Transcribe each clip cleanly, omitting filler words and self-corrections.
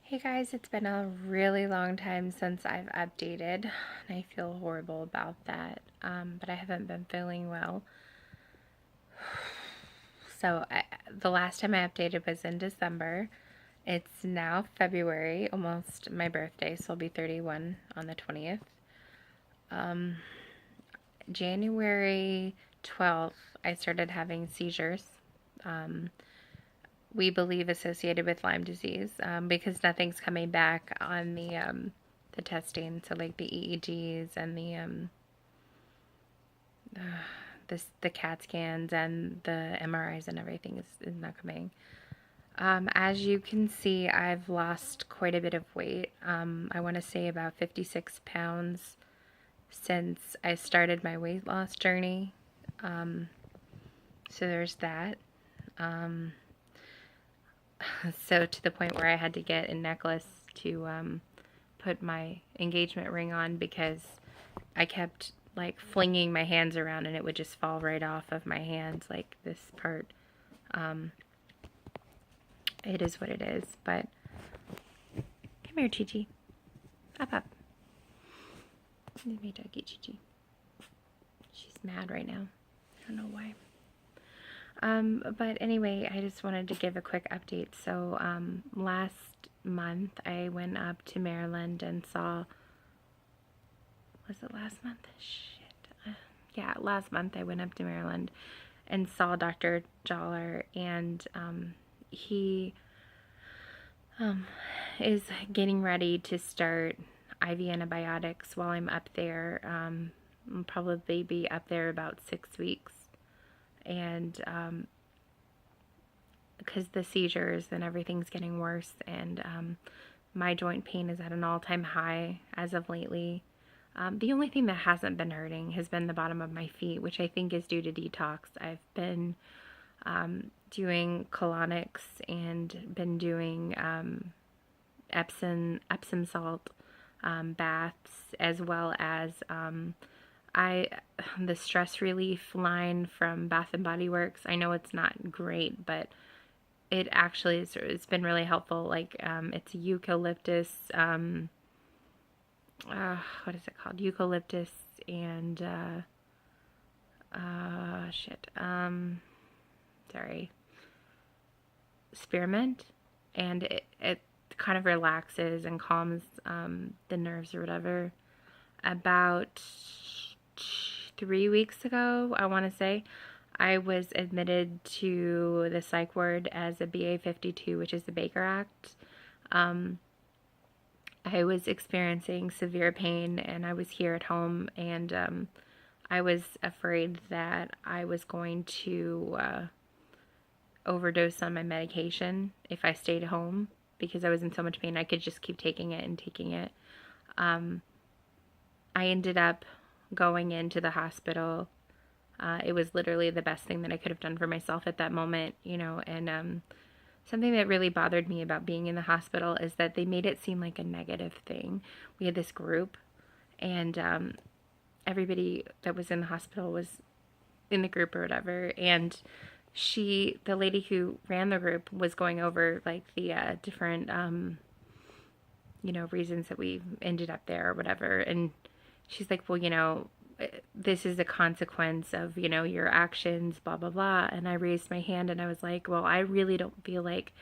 Hey guys, it's been a really long time since I've updated, and I feel horrible about that, but I haven't been feeling well. The last time I updated was in December. It's now February, almost my birthday, so I'll be 31 on the 20th. January 12th, I started having seizures. We believe associated with Lyme disease, because nothing's coming back on the testing. So like the EEGs and the CAT scans and the MRIs and everything is not coming. As you can see, I've lost quite a bit of weight. I want to say about 56 pounds since I started my weight loss journey. So there's that. So to the point where I had to get a necklace to put my engagement ring on because I kept like flinging my hands around and it would just fall right off of my hands, like this part. It is what it is, but come here, Chi-Chi. Up. This is my doggy, Chi-Chi. She's mad right now. I don't know why. But anyway, I just wanted to give a quick update. So, last month I went up to Maryland and saw, was it last month? Shit. Yeah, last month I went up to Maryland and saw Dr. Joller, and he is getting ready to start IV antibiotics while I'm up there. I'll probably be up there about 6 weeks. And because the seizures and everything's getting worse, and my joint pain is at an all-time high as of lately. The only thing that hasn't been hurting has been the bottom of my feet, which I think is due to detox. I've been doing colonics and been doing Epsom salt baths, as well as the stress relief line from Bath and Body Works. I know it's not great, but it actually it's been really helpful. Like it's eucalyptus. What is it called? Eucalyptus and sorry, spearmint, and it kind of relaxes and calms the nerves or whatever. About 3 weeks ago, I want to say, I was admitted to the psych ward as a ba52, which is the Baker Act. I was experiencing severe pain, and I was here at home, and I was afraid that I was going to overdose on my medication if I stayed home, because I was in so much pain. I could just keep taking it and taking it. I ended up going into the hospital. It was literally the best thing that I could have done for myself at that moment, and something that really bothered me about being in the hospital is that they made it seem like a negative thing. We had this group, and everybody that was in the hospital was in the group or whatever, and the lady who ran the group, was going over like the different reasons that we ended up there or whatever, and she's like, well, this is a consequence of, your actions, blah, blah, blah. And I raised my hand and I was like, well, I really don't feel like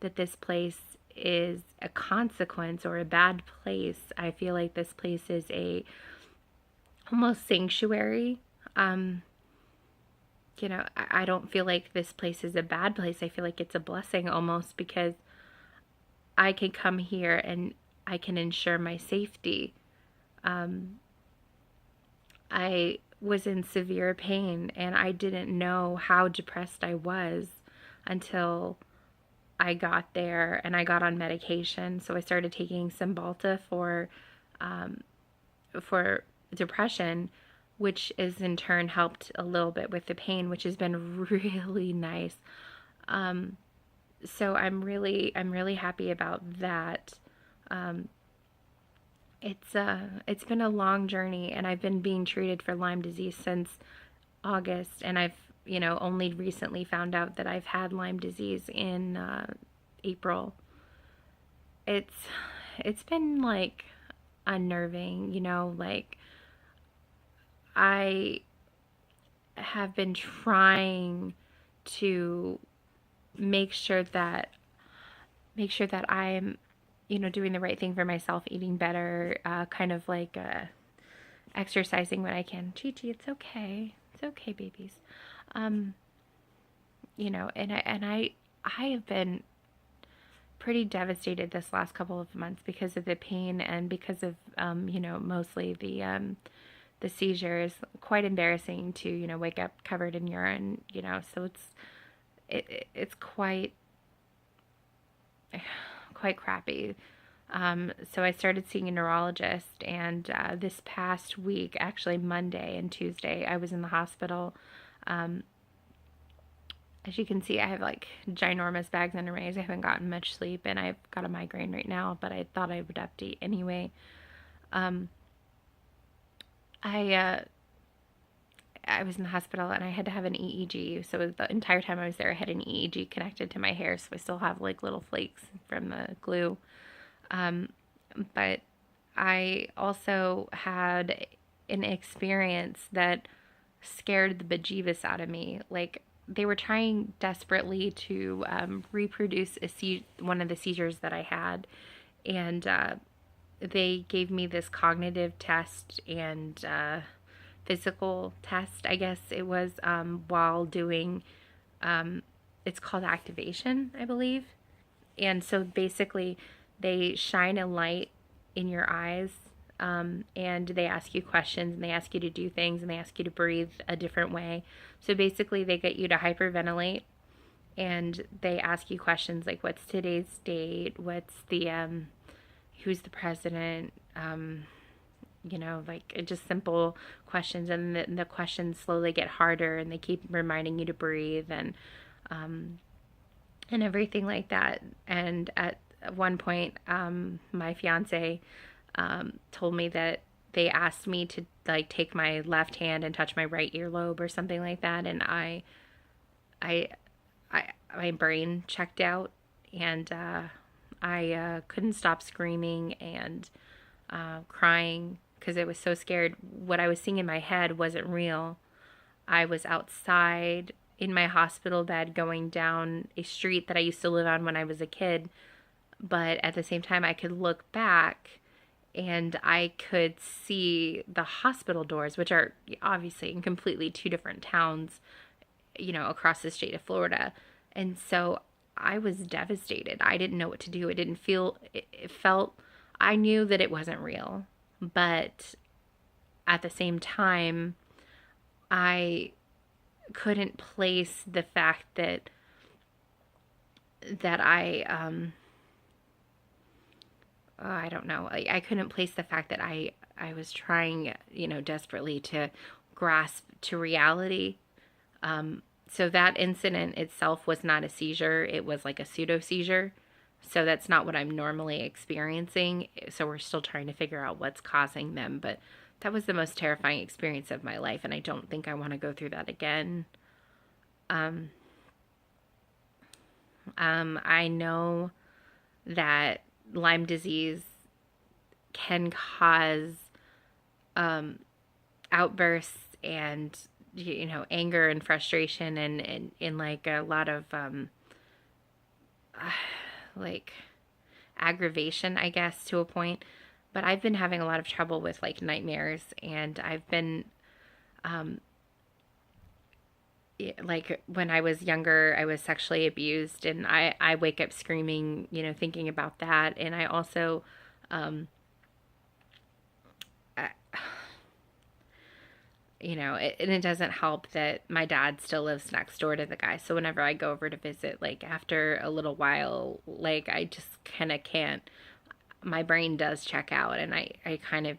that this place is a consequence or a bad place. I feel like this place is almost sanctuary. I don't feel like this place is a bad place. I feel like it's a blessing almost, because I can come here and I can ensure my safety. I was in severe pain, and I didn't know how depressed I was until I got there and I got on medication. So I started taking Cymbalta for depression, which is in turn helped a little bit with the pain, which has been really nice. So I'm really happy about that. It's been a long journey, and I've been being treated for Lyme disease since August, and I've only recently found out that I've had Lyme disease in April. it's it's been like unnerving, like I have been trying to make sure that I'm, doing the right thing for myself, eating better, kind of like exercising when I can. Chi Chi, it's okay. It's okay, babies. Um, and I have been pretty devastated this last couple of months because of the pain and because of mostly the seizures. Quite embarrassing to wake up covered in urine. So it's quite crappy. So I started seeing a neurologist, and this past week, actually Monday and Tuesday, I was in the hospital. Um, as you can see, I have like ginormous bags under my eyes. I haven't gotten much sleep, and I've got a migraine right now, but I thought I would update anyway. Um, I I was in the hospital and I had to have an EEG. So the entire time I was there, I had an EEG connected to my hair, so I still have like little flakes from the glue. Um, but I also had an experience that scared the bejeebus out of me. Like, they were trying desperately to reproduce one of the seizures that I had, and they gave me this cognitive test and physical test, I guess it was, while doing, it's called activation, I believe. And so basically, they shine a light in your eyes, and they ask you questions, and they ask you to do things, and they ask you to breathe a different way. So basically, they get you to hyperventilate, and they ask you questions like, what's today's date? What's the, who's the president? Like just simple questions. And the questions slowly get harder, and they keep reminding you to breathe, and everything like that. And at one point, my fiance told me that they asked me to like take my left hand and touch my right earlobe or something like that, and I, my brain checked out, and I couldn't stop screaming and crying because I was so scared. What I was seeing in my head wasn't real. I was outside in my hospital bed going down a street that I used to live on when I was a kid, but at the same time, I could look back and I could see the hospital doors, which are obviously in completely two different towns, across the state of Florida. And so I was devastated. I didn't know what to do. It felt, I knew that it wasn't real, but at the same time, I couldn't place the fact that I don't know. I couldn't place the fact that I was trying, desperately to grasp to reality. So that incident itself was not a seizure. It was like a pseudo seizure. So that's not what I'm normally experiencing. So we're still trying to figure out what's causing them. But that was the most terrifying experience of my life, and I don't think I want to go through that again. I know that Lyme disease can cause outbursts and anger and frustration and like a lot of like aggravation, I guess, to a point. But I've been having a lot of trouble with like nightmares, and I've been like when I was younger, I was sexually abused, and I wake up screaming, thinking about that. And I also, I, and it doesn't help that my dad still lives next door to the guy. So whenever I go over to visit, like after a little while, like I just kind of can't, my brain does check out, and I kind of,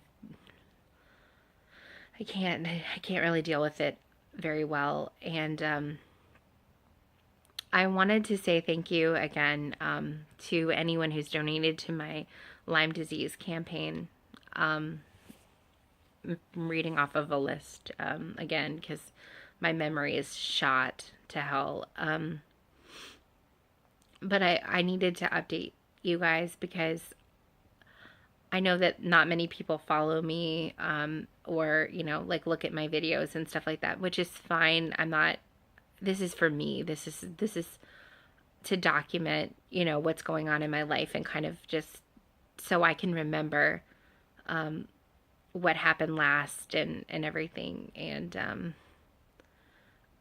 I can't really deal with it very well. And I wanted to say thank you again to anyone who's donated to my Lyme disease campaign. I'm reading off of a list again because my memory is shot to hell. But I needed to update you guys, because I know that not many people follow me, or, you know, like look at my videos and stuff like that, which is fine. I'm not, this is for me. This is to document, you know, what's going on in my life, and kind of just so I can remember, what happened last, and everything. And,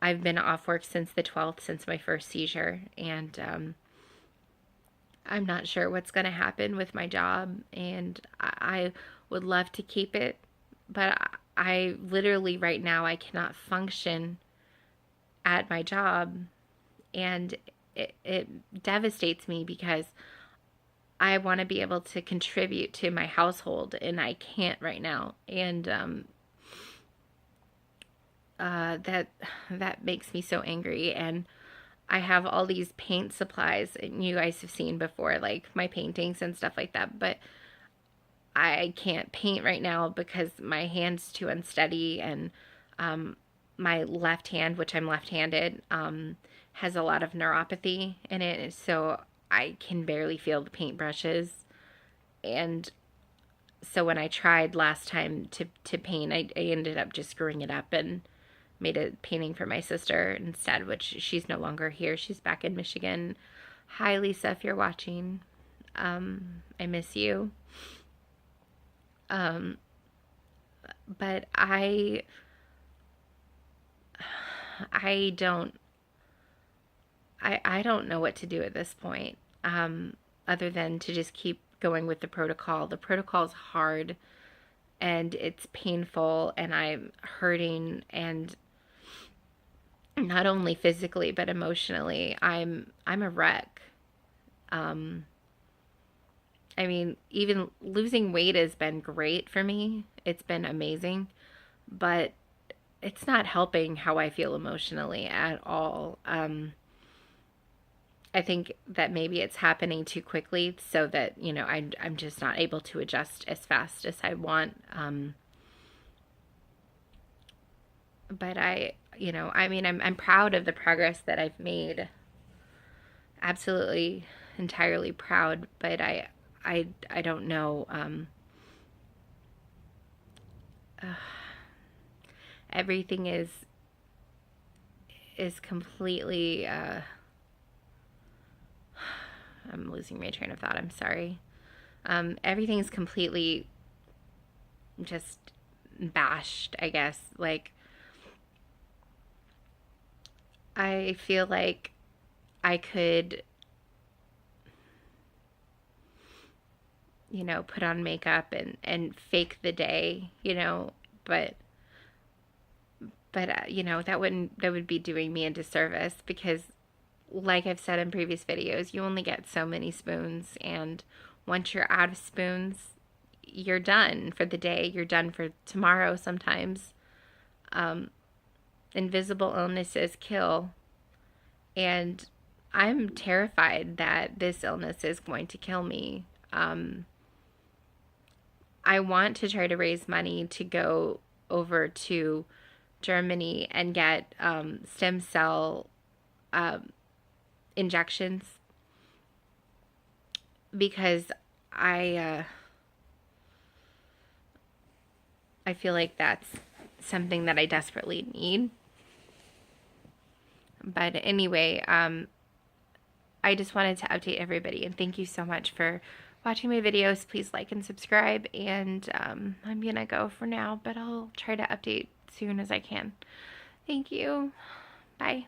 I've been off work since the 12th, since my first seizure. And, I'm not sure what's going to happen with my job, and I would love to keep it, but I literally right now I cannot function at my job, and it devastates me, because I want to be able to contribute to my household, and I can't right now. And that makes me so angry. And I have all these paint supplies, and you guys have seen before, like my paintings and stuff like that, but I can't paint right now because my hand's too unsteady. And my left hand, which I'm left-handed, has a lot of neuropathy in it, so I can barely feel the paintbrushes. And so when I tried last time to paint, I ended up just screwing it up and made a painting for my sister instead, which she's no longer here. She's back in Michigan. Hi, Lisa, if you're watching. I miss you. But I don't know what to do at this point, other than to just keep going with the protocol. The protocol's hard, and it's painful, and I'm hurting, and not only physically but emotionally. I'm a wreck. I mean, even losing weight has been great for me. It's been amazing, but it's not helping how I feel emotionally at all. I think that maybe it's happening too quickly, so that, you know, I'm just not able to adjust as fast as I want. But you know, I mean, I'm proud of the progress that I've made. Absolutely, entirely proud. But I don't know. Everything is completely. I'm losing my train of thought. I'm sorry. Everything's completely just bashed, I guess. Like, I feel like I could, you know, put on makeup and fake the day, you know, but you know, that would be doing me a disservice, because like I've said in previous videos, you only get so many spoons, and once you're out of spoons, you're done for the day. You're done for tomorrow sometimes. Invisible illnesses kill, and I'm terrified that this illness is going to kill me. I want to try to raise money to go over to Germany and get stem cell injections, because I feel like that's something that I desperately need. But anyway, I just wanted to update everybody, and thank you so much for watching my videos. Please like and subscribe, and I'm gonna go for now, but I'll try to update soon as I can. Thank you. Bye.